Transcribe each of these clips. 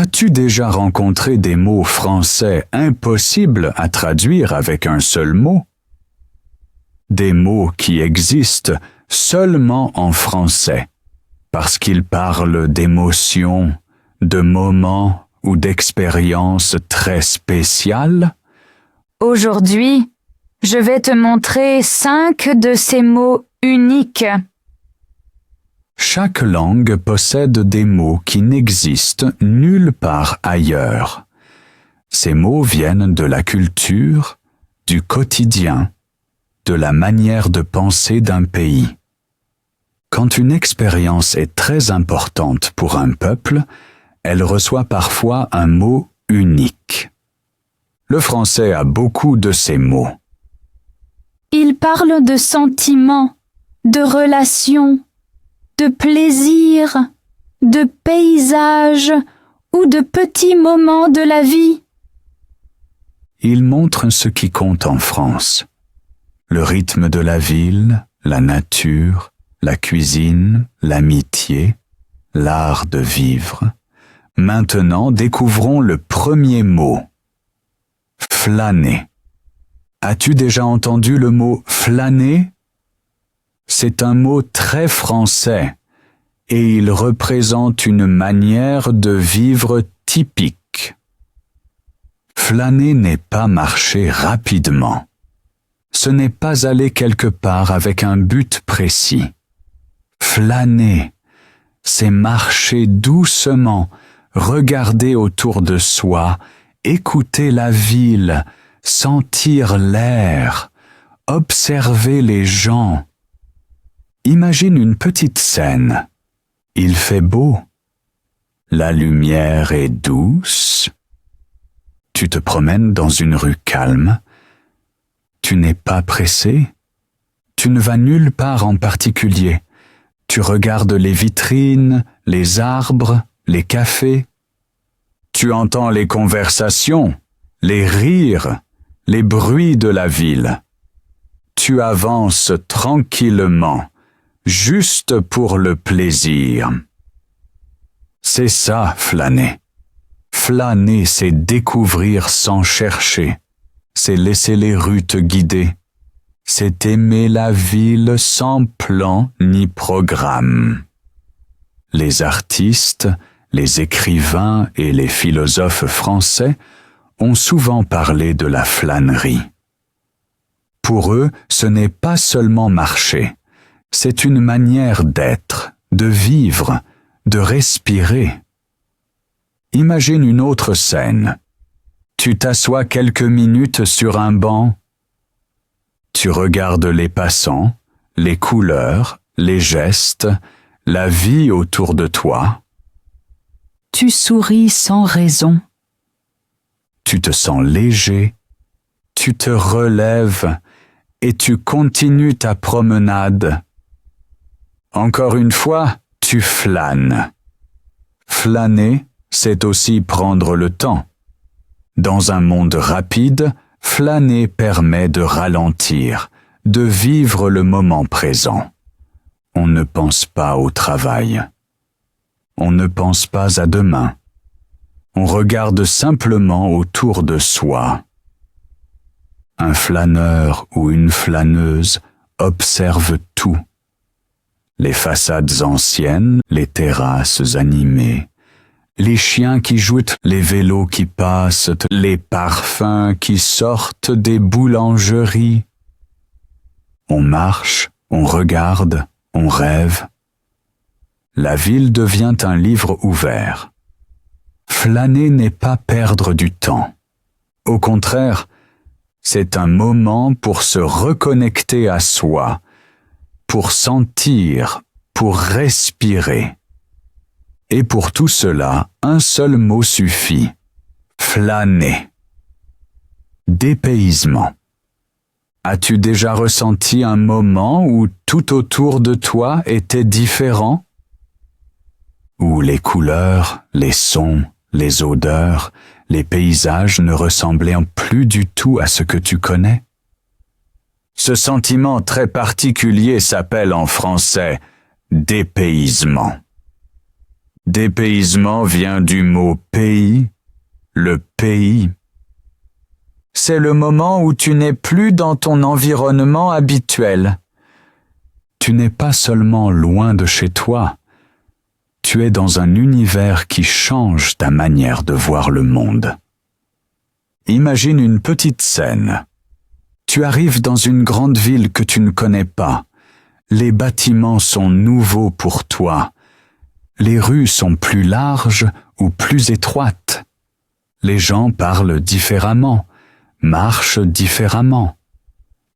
As-tu déjà rencontré des mots français impossibles à traduire avec un seul mot? Des mots qui existent seulement en français, parce qu'ils parlent d'émotions, de moments ou d'expériences très spéciales? Aujourd'hui, je vais te montrer 5 de ces mots uniques. Chaque langue possède des mots qui n'existent nulle part ailleurs. Ces mots viennent de la culture, du quotidien, de la manière de penser d'un pays. Quand une expérience est très importante pour un peuple, elle reçoit parfois un mot unique. Le français a beaucoup de ces mots. Il parle de sentiments, de relations, de plaisir, de paysages ou de petits moments de la vie. Il montre ce qui compte en France. Le rythme de la ville, la nature, la cuisine, l'amitié, l'art de vivre. Maintenant, découvrons le premier mot. Flâner. As-tu déjà entendu le mot flâner? C'est un mot très français et il représente une manière de vivre typique. Flâner n'est pas marcher rapidement. Ce n'est pas aller quelque part avec un but précis. Flâner, c'est marcher doucement, regarder autour de soi, écouter la ville, sentir l'air, observer les gens. Imagine une petite scène. Il fait beau. La lumière est douce. Tu te promènes dans une rue calme. Tu n'es pas pressé. Tu ne vas nulle part en particulier. Tu regardes les vitrines, les arbres, les cafés. Tu entends les conversations, les rires, les bruits de la ville. Tu avances tranquillement, juste pour le plaisir. C'est ça, flâner. Flâner, c'est découvrir sans chercher. C'est laisser les rues te guider. C'est aimer la ville sans plan ni programme. Les artistes, les écrivains et les philosophes français ont souvent parlé de la flânerie. Pour eux, ce n'est pas seulement marcher, c'est une manière d'être, de vivre, de respirer. Imagine une autre scène. Tu t'assois quelques minutes sur un banc. Tu regardes les passants, les couleurs, les gestes, la vie autour de toi. Tu souris sans raison. Tu te sens léger, tu te relèves et tu continues ta promenade. Encore une fois, tu flânes. Flâner, c'est aussi prendre le temps. Dans un monde rapide, flâner permet de ralentir, de vivre le moment présent. On ne pense pas au travail. On ne pense pas à demain. On regarde simplement autour de soi. Un flâneur ou une flâneuse observe tout. Les façades anciennes, les terrasses animées, les chiens qui jouent, les vélos qui passent, les parfums qui sortent des boulangeries. On marche, on regarde, on rêve. La ville devient un livre ouvert. Flâner n'est pas perdre du temps. Au contraire, c'est un moment pour se reconnecter à soi, pour sentir, pour respirer. Et pour tout cela, un seul mot suffit. Flâner. Dépaysement. As-tu déjà ressenti un moment où tout autour de toi était différent? Où les couleurs, les sons, les odeurs, les paysages ne ressemblaient plus du tout à ce que tu connais? Ce sentiment très particulier s'appelle en français dépaysement. Dépaysement vient du mot pays, le pays. C'est le moment où tu n'es plus dans ton environnement habituel. Tu n'es pas seulement loin de chez toi, tu es dans un univers qui change ta manière de voir le monde. Imagine une petite scène. Tu arrives dans une grande ville que tu ne connais pas. Les bâtiments sont nouveaux pour toi. Les rues sont plus larges ou plus étroites. Les gens parlent différemment, marchent différemment.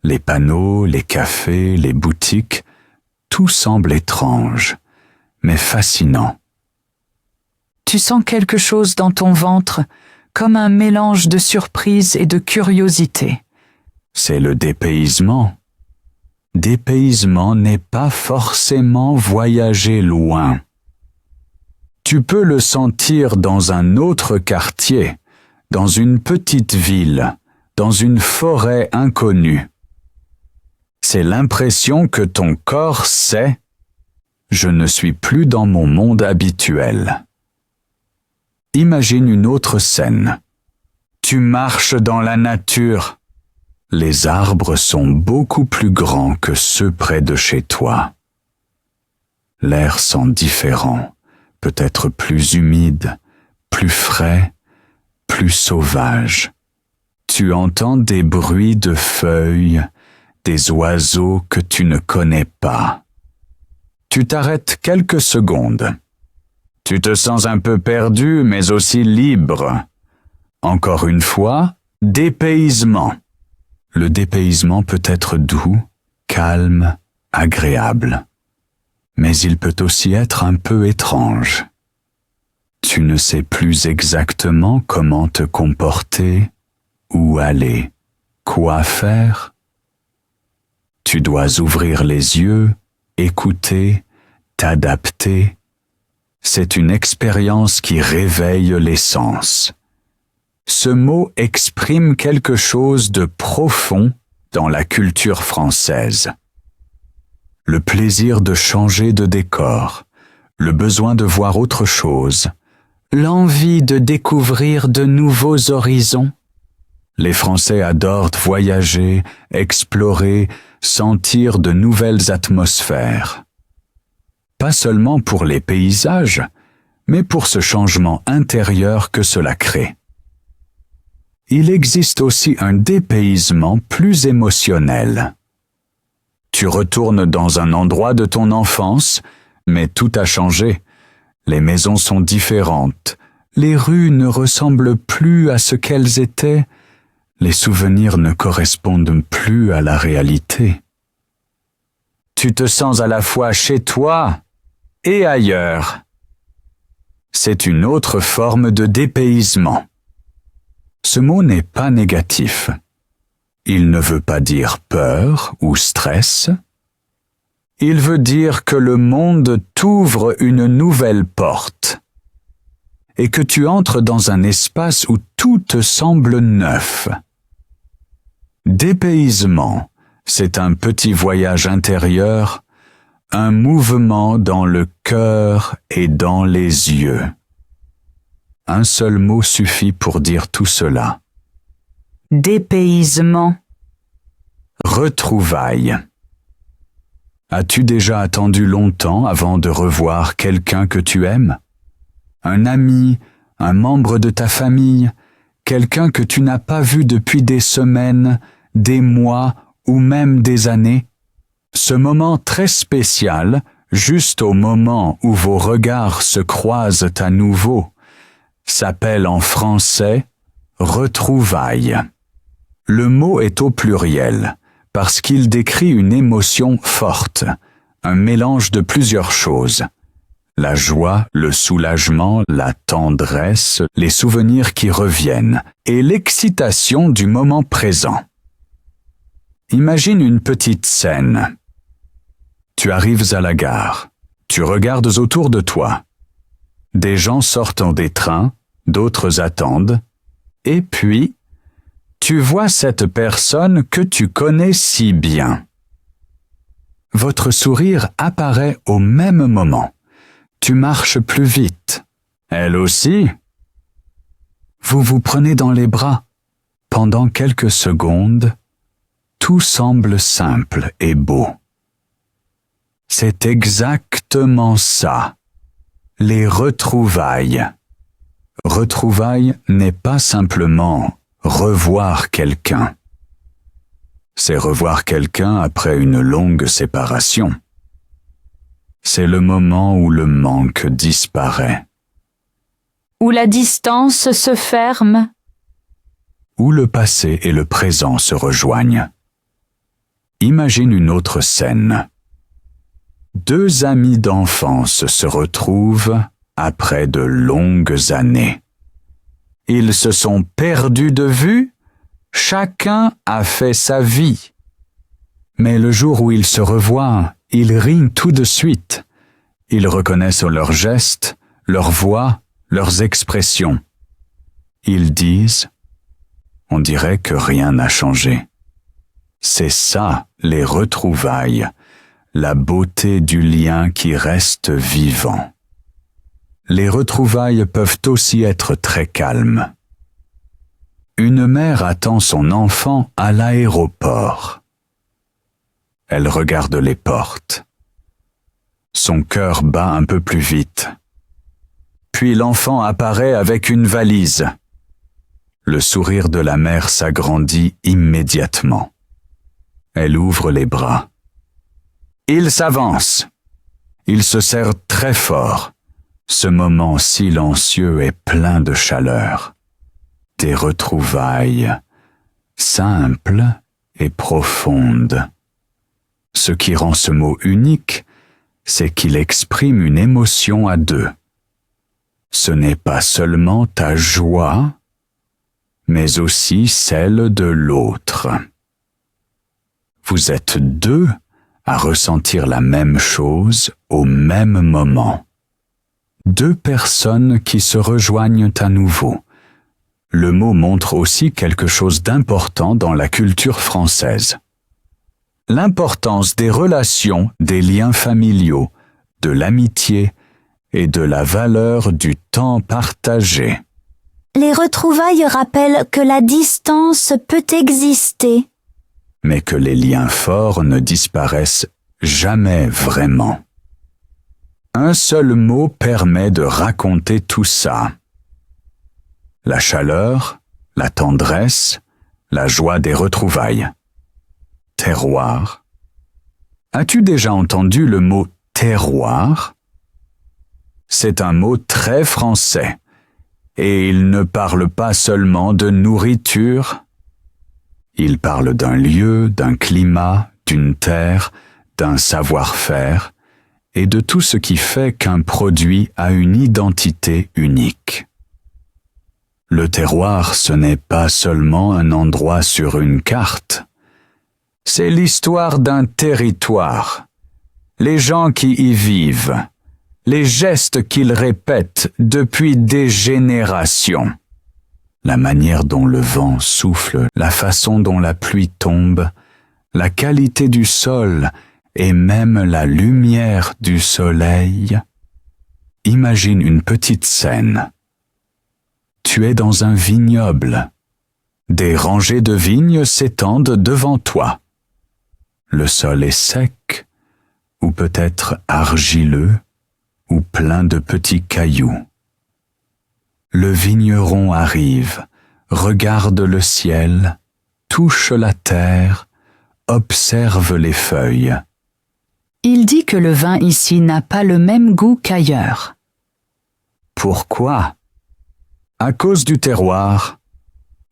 Les panneaux, les cafés, les boutiques, tout semble étrange, mais fascinant. Tu sens quelque chose dans ton ventre, comme un mélange de surprise et de curiosité. C'est le dépaysement. Dépaysement n'est pas forcément voyager loin. Tu peux le sentir dans un autre quartier, dans une petite ville, dans une forêt inconnue. C'est l'impression que ton corps sait « Je ne suis plus dans mon monde habituel ». Imagine une autre scène. Tu marches dans la nature. Les arbres sont beaucoup plus grands que ceux près de chez toi. L'air sent différent, peut-être plus humide, plus frais, plus sauvage. Tu entends des bruits de feuilles, des oiseaux que tu ne connais pas. Tu t'arrêtes quelques secondes. Tu te sens un peu perdu, mais aussi libre. Encore une fois, dépaysement. Le dépaysement peut être doux, calme, agréable. Mais il peut aussi être un peu étrange. Tu ne sais plus exactement comment te comporter, où aller, quoi faire. Tu dois ouvrir les yeux, écouter, t'adapter. C'est une expérience qui réveille les sens. Ce mot exprime quelque chose de profond dans la culture française. Le plaisir de changer de décor, le besoin de voir autre chose, l'envie de découvrir de nouveaux horizons. Les Français adorent voyager, explorer, sentir de nouvelles atmosphères. Pas seulement pour les paysages, mais pour ce changement intérieur que cela crée. Il existe aussi un dépaysement plus émotionnel. Tu retournes dans un endroit de ton enfance, mais tout a changé. Les maisons sont différentes, les rues ne ressemblent plus à ce qu'elles étaient, les souvenirs ne correspondent plus à la réalité. Tu te sens à la fois chez toi et ailleurs. C'est une autre forme de dépaysement. Ce mot n'est pas négatif. Il ne veut pas dire peur ou stress. Il veut dire que le monde t'ouvre une nouvelle porte et que tu entres dans un espace où tout te semble neuf. Dépaysement, c'est un petit voyage intérieur, un mouvement dans le cœur et dans les yeux. Un seul mot suffit pour dire tout cela. Dépaysement. Retrouvailles. As-tu déjà attendu longtemps avant de revoir quelqu'un que tu aimes? Un ami, un membre de ta famille, quelqu'un que tu n'as pas vu depuis des semaines, des mois ou même des années? Ce moment très spécial, juste au moment où vos regards se croisent à nouveau, s'appelle en français « retrouvailles ». Le mot est au pluriel, parce qu'il décrit une émotion forte, un mélange de plusieurs choses. La joie, le soulagement, la tendresse, les souvenirs qui reviennent, et l'excitation du moment présent. Imagine une petite scène. Tu arrives à la gare, tu regardes autour de toi. Des gens sortent des trains, d'autres attendent, et puis, tu vois cette personne que tu connais si bien. Votre sourire apparaît au même moment, Tu marches plus vite. Elle aussi. Vous vous prenez dans les bras. Pendant quelques secondes, tout semble simple et beau. C'est exactement ça. Les retrouvailles. Retrouvailles n'est pas simplement revoir quelqu'un. C'est revoir quelqu'un après une longue séparation. C'est le moment où le manque disparaît. Où la distance se ferme. Où le passé et le présent se rejoignent. Imagine une autre scène. Deux amis d'enfance se retrouvent après de longues années. Ils se sont perdus de vue, chacun a fait sa vie. Mais le jour où ils se revoient, ils rient tout de suite. Ils reconnaissent leurs gestes, leurs voix, leurs expressions. Ils disent « On dirait que rien n'a changé ». C'est ça, les retrouvailles, la beauté du lien qui reste vivant. Les retrouvailles peuvent aussi être très calmes. Une mère attend son enfant à l'aéroport. Elle regarde les portes. Son cœur bat un peu plus vite. Puis l'enfant apparaît avec une valise. Le sourire de la mère s'agrandit immédiatement. Elle ouvre les bras. Il s'avance. Il se serre très fort. Ce moment silencieux est plein de chaleur. Des retrouvailles, simples et profondes. Ce qui rend ce mot unique, c'est qu'il exprime une émotion à deux. Ce n'est pas seulement ta joie, mais aussi celle de l'autre. Vous êtes deux à ressentir la même chose au même moment. Deux personnes qui se rejoignent à nouveau. Le mot montre aussi quelque chose d'important dans la culture française. L'importance des relations, des liens familiaux, de l'amitié et de la valeur du temps partagé. Les retrouvailles rappellent que la distance peut exister, mais que les liens forts ne disparaissent jamais vraiment. Un seul mot permet de raconter tout ça. La chaleur, la tendresse, la joie des retrouvailles. Terroir. As-tu déjà entendu le mot terroir? C'est un mot très français, et il ne parle pas seulement de nourriture. Il parle d'un lieu, d'un climat, d'une terre, d'un savoir-faire, et de tout ce qui fait qu'un produit a une identité unique. Le terroir, ce n'est pas seulement un endroit sur une carte. C'est l'histoire d'un territoire, les gens qui y vivent, les gestes qu'ils répètent depuis des générations, la manière dont le vent souffle, la façon dont la pluie tombe, la qualité du sol et même la lumière du soleil. Imagine une petite scène. Tu es dans un vignoble. Des rangées de vignes s'étendent devant toi. Le sol est sec, ou peut-être argileux, ou plein de petits cailloux. Le vigneron arrive, regarde le ciel, touche la terre, observe les feuilles. Il dit que le vin ici n'a pas le même goût qu'ailleurs. Pourquoi? À cause du terroir.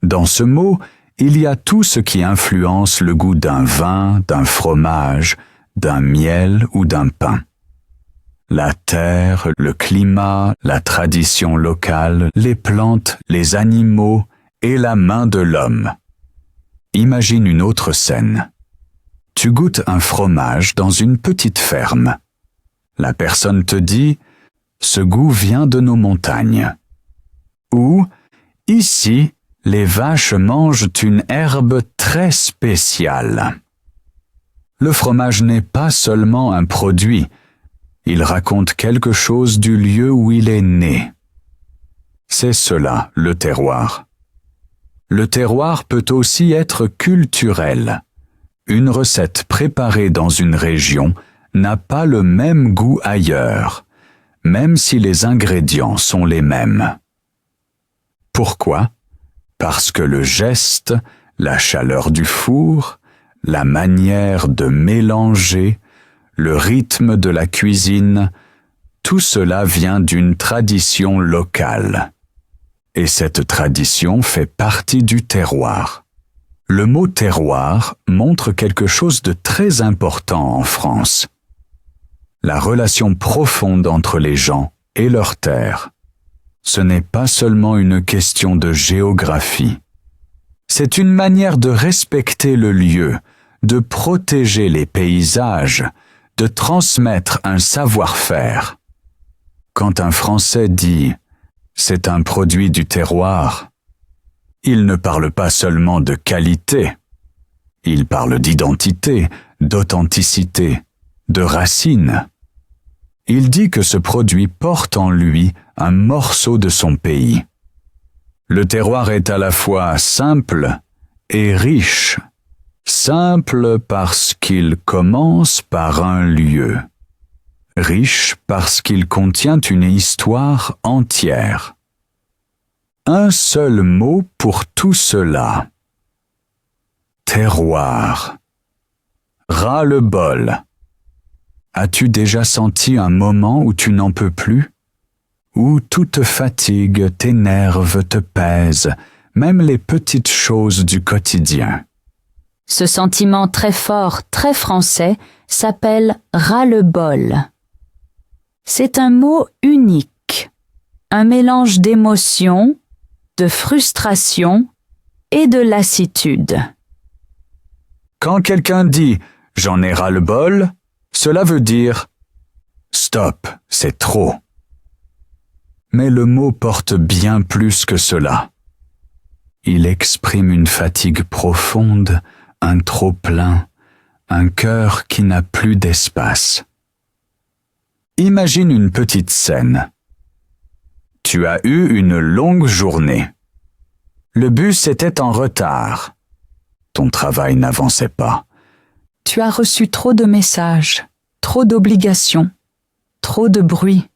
Dans ce mot, il y a tout ce qui influence le goût d'un vin, d'un fromage, d'un miel ou d'un pain. La terre, le climat, la tradition locale, les plantes, les animaux et la main de l'homme. Imagine une autre scène. Tu goûtes un fromage dans une petite ferme. La personne te dit « Ce goût vient de nos montagnes » ou « Ici, les vaches mangent une herbe très spéciale ». Le fromage n'est pas seulement un produit, Il raconte quelque chose du lieu où il est né. C'est cela, le terroir. Le terroir peut aussi être culturel. Une recette préparée dans une région n'a pas le même goût ailleurs, même si les ingrédients sont les mêmes. Pourquoi? Parce que le geste, la chaleur du four, la manière de mélanger, le rythme de la cuisine, tout cela vient d'une tradition locale. Et cette tradition fait partie du terroir. Le mot terroir montre quelque chose de très important en France. La relation profonde entre les gens et leur terre. Ce n'est pas seulement une question de géographie. C'est une manière de respecter le lieu, de protéger les paysages, de transmettre un savoir-faire. Quand un Français dit « c'est un produit du terroir », il ne parle pas seulement de qualité. Il parle d'identité, d'authenticité, de racines. Il dit que ce produit porte en lui un morceau de son pays. Le terroir est à la fois simple et riche. Simple parce qu'il commence par un lieu. Riche parce qu'il contient une histoire entière. Un seul mot pour tout cela. Terroir. Ras-le-bol. As-tu déjà senti un moment où tu n'en peux plus? Où tout te fatigue, t'énerve, te pèse, même les petites choses du quotidien. Ce sentiment très fort, très français, s'appelle ras-le-bol. C'est un mot unique, un mélange d'émotions, de frustration et de lassitude. Quand quelqu'un dit « j'en ai ras-le-bol », cela veut dire « stop, c'est trop ». Mais le mot porte bien plus que cela. Il exprime une fatigue profonde, un trop-plein, un cœur qui n'a plus d'espace. Imagine une petite scène. Tu as eu une longue journée. Le bus était en retard. Ton travail n'avançait pas. Tu as reçu trop de messages, trop d'obligations, trop de bruit.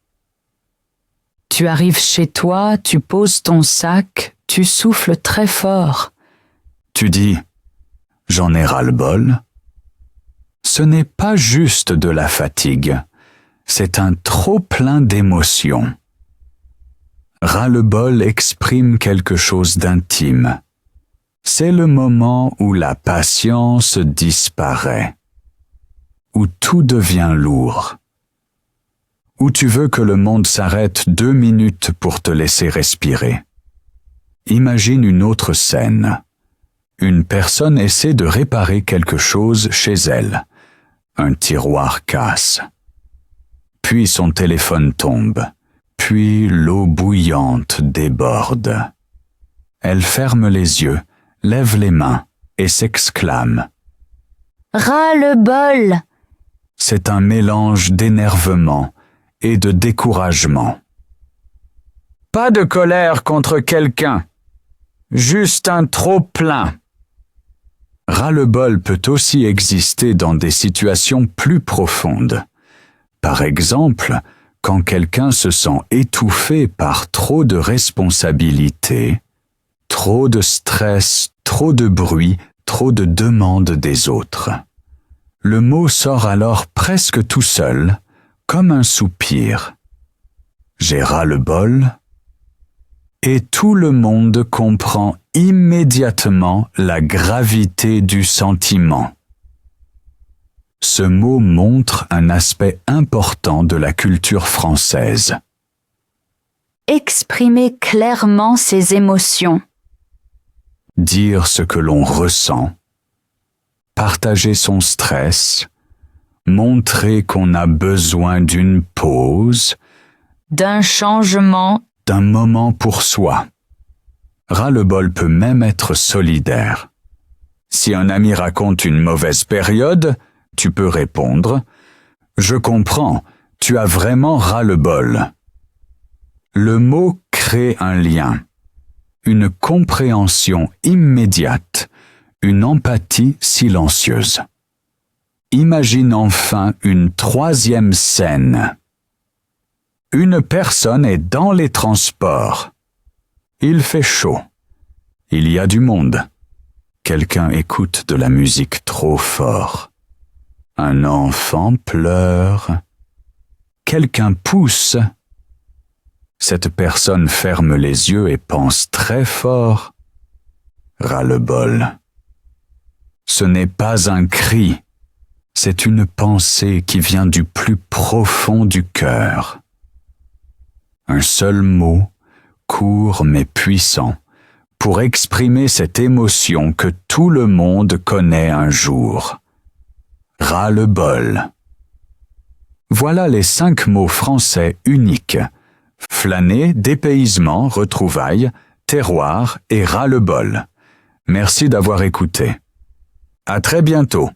Tu arrives chez toi, tu poses ton sac, tu souffles très fort. Tu dis « j'en ai ras-le-bol ». Ce n'est pas juste de la fatigue, c'est un trop-plein d'émotions. Ras-le-bol exprime quelque chose d'intime. C'est le moment où la patience disparaît, où tout devient lourd, où tu veux que le monde s'arrête 2 minutes pour te laisser respirer. Imagine une autre scène. Une personne essaie de réparer quelque chose chez elle. Un tiroir casse. Puis son téléphone tombe. Puis l'eau bouillante déborde. Elle ferme les yeux, lève les mains et s'exclame. Ras-le-bol! C'est un mélange d'énervement et de découragement. Pas de colère contre quelqu'un, juste un trop-plein. Ras-le-bol peut aussi exister dans des situations plus profondes. Par exemple, quand quelqu'un se sent étouffé par trop de responsabilités, trop de stress, trop de bruit, trop de demandes des autres. Le mot sort alors presque tout seul, comme un soupir. J'ai ras-le-bol, et tout le monde comprend immédiatement la gravité du sentiment. Ce mot montre un aspect important de la culture française. Exprimer clairement ses émotions. Dire ce que l'on ressent. Partager son stress. Montrer qu'on a besoin d'une pause. D'un changement. D'un moment pour soi. Ras-le-bol peut même être solidaire. Si un ami raconte une mauvaise période, tu peux répondre « Je comprends, Tu as vraiment ras-le-bol. Le mot crée un lien, une compréhension immédiate, une empathie silencieuse. Imagine enfin une troisième scène. Une personne est dans les transports. Il fait chaud. Il y a du monde. Quelqu'un écoute de la musique trop fort. Un enfant pleure. Quelqu'un pousse. Cette personne ferme les yeux et pense très fort. Ras-le-bol. Ce n'est pas un cri, c'est une pensée qui vient du plus profond du cœur. Un seul mot, court mais puissant, pour exprimer cette émotion que tout le monde connaît un jour. Ras-le-bol. Voilà les 5 mots français uniques. Flâner, dépaysement, retrouvailles, terroir et ras-le-bol. Merci d'avoir écouté. À très bientôt.